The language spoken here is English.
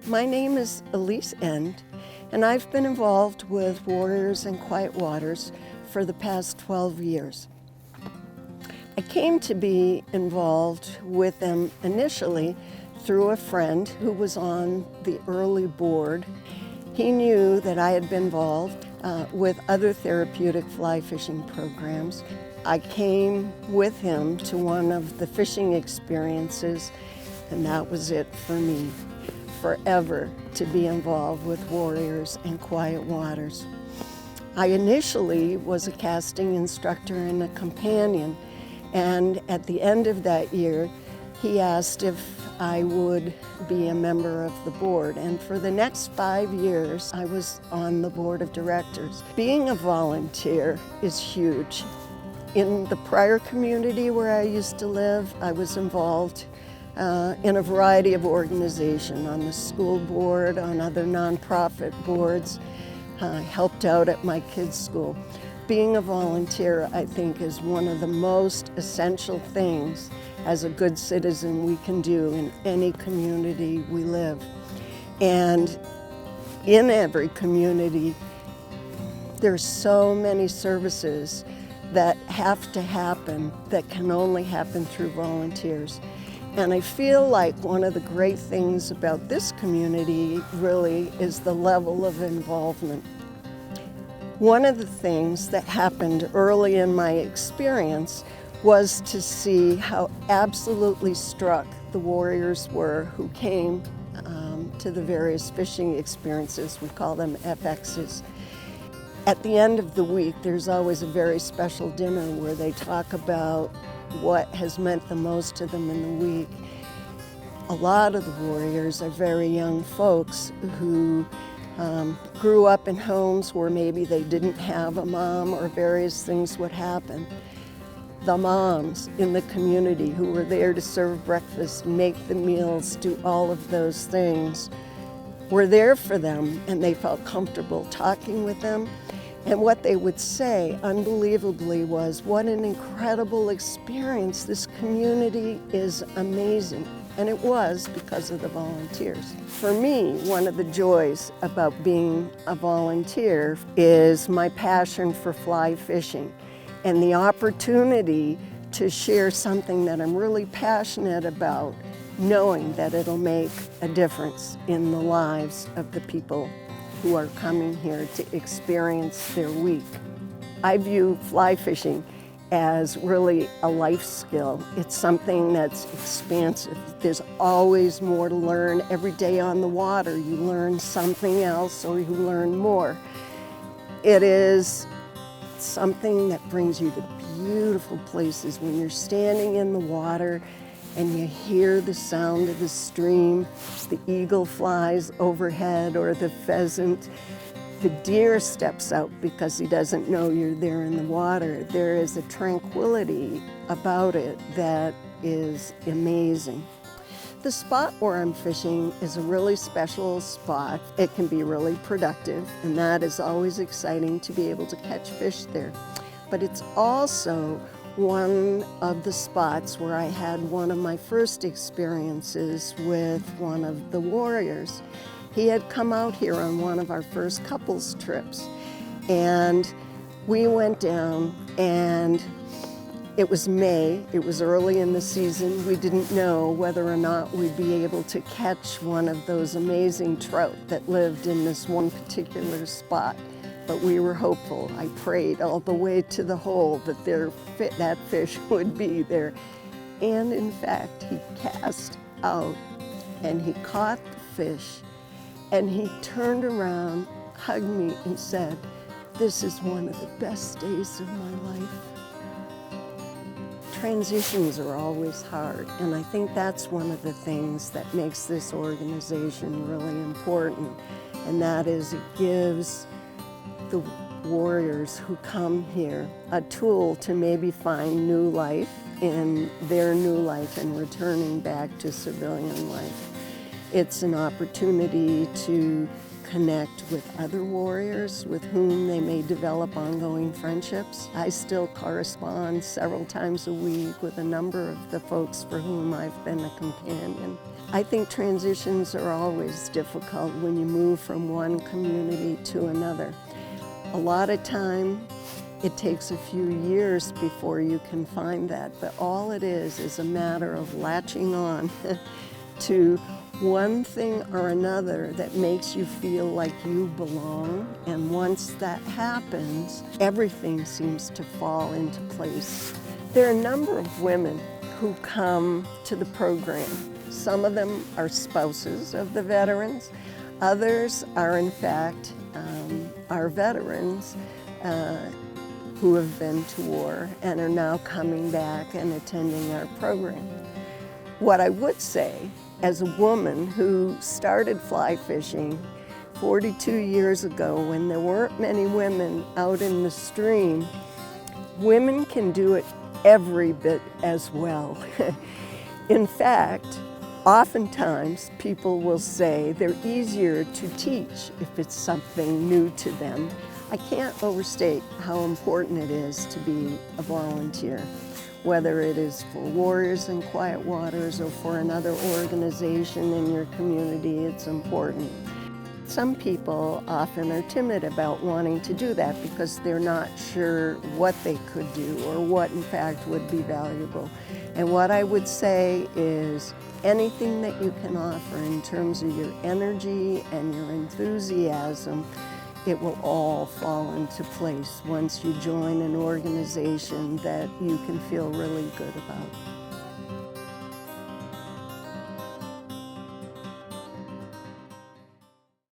My name is Elyse, and I've been involved with Warriors and Quiet Waters for the past 12 years. I came to be involved with them initially through a friend who was on the early board. He knew that I had been involved with other therapeutic fly fishing programs. I came with him to one of the fishing experiences, and that was it for me, forever to be involved with Warriors and Quiet Waters. I initially was a casting instructor and a companion, and at the end of that year, he asked if I would be a member of the board. And for the next 5 years, I was on the board of directors. Being a volunteer is huge. In the prior community where I used to live, I was involved in a variety of organizations, on the school board, on other nonprofit boards. I helped out at my kids' school. Being a volunteer, I think, is one of the most essential things as a good citizen we can do in any community we live. And in every community, there's so many services that have to happen that can only happen through volunteers. And I feel like one of the great things about this community really is the level of involvement. One of the things that happened early in my experience was to see how absolutely struck the warriors were who came to the various fishing experiences. We call them FXs. At the end of the week, there's always a very special dinner where they talk about what has meant the most to them in the week. A lot of the warriors are very young folks who grew up in homes where maybe they didn't have a mom or various things would happen. The moms in the community who were there to serve breakfast, make the meals, do all of those things, were there for them, and they felt comfortable talking with them. And what they would say, unbelievably, was, what an incredible experience. This community is amazing. And it was because of the volunteers. For me, one of the joys about being a volunteer is my passion for fly fishing and the opportunity to share something that I'm really passionate about, knowing that it'll make a difference in the lives of the people who are coming here to experience their week. I view fly fishing as really a life skill. It's something that's expansive. There's always more to learn. Every day on the water, you learn something else or you learn more. It is something that brings you to beautiful places when you're standing in the water and you hear the sound of the stream, the eagle flies overhead or the pheasant. The deer steps out because he doesn't know you're there in the water. There is a tranquility about it that is amazing. The spot where I'm fishing is a really special spot. It can be really productive, and that is always exciting to be able to catch fish there. But it's also one of the spots where I had one of my first experiences with one of the warriors. He had come out here on one of our first couples trips, and we went down, and it was May. It was early in the season. We didn't know whether or not we'd be able to catch one of those amazing trout that lived in this one particular spot, but we were hopeful. I prayed all the way to the hole that that fish would be there. And in fact, he cast out and he caught the fish. And he turned around, hugged me, and said, "This is one of the best days of my life." Transitions are always hard, and I think that's one of the things that makes this organization really important, and that is it gives the warriors who come here a tool to maybe find new life in their new life and returning back to civilian life. It's an opportunity to connect with other warriors with whom they may develop ongoing friendships. I still correspond several times a week with a number of the folks for whom I've been a companion. I think transitions are always difficult when you move from one community to another. A lot of time, it takes a few years before you can find that, but all it is a matter of latching on to one thing or another that makes you feel like you belong, and once that happens, everything seems to fall into place. There are a number of women who come to the program. Some of them are spouses of the veterans. Others are, in fact, our veterans who have been to war and are now coming back and attending our program. What I would say, as a woman who started fly fishing 42 years ago when there weren't many women out in the stream, women can do it every bit as well. In fact, oftentimes people will say they're easier to teach if it's something new to them. I can't overstate how important it is to be a volunteer, whether it is for Warriors in Quiet Waters or for another organization in your community. It's important. Some people often are timid about wanting to do that because they're not sure what they could do or what in fact would be valuable. And what I would say is anything that you can offer in terms of your energy and your enthusiasm, it will all fall into place once you join an organization that you can feel really good about.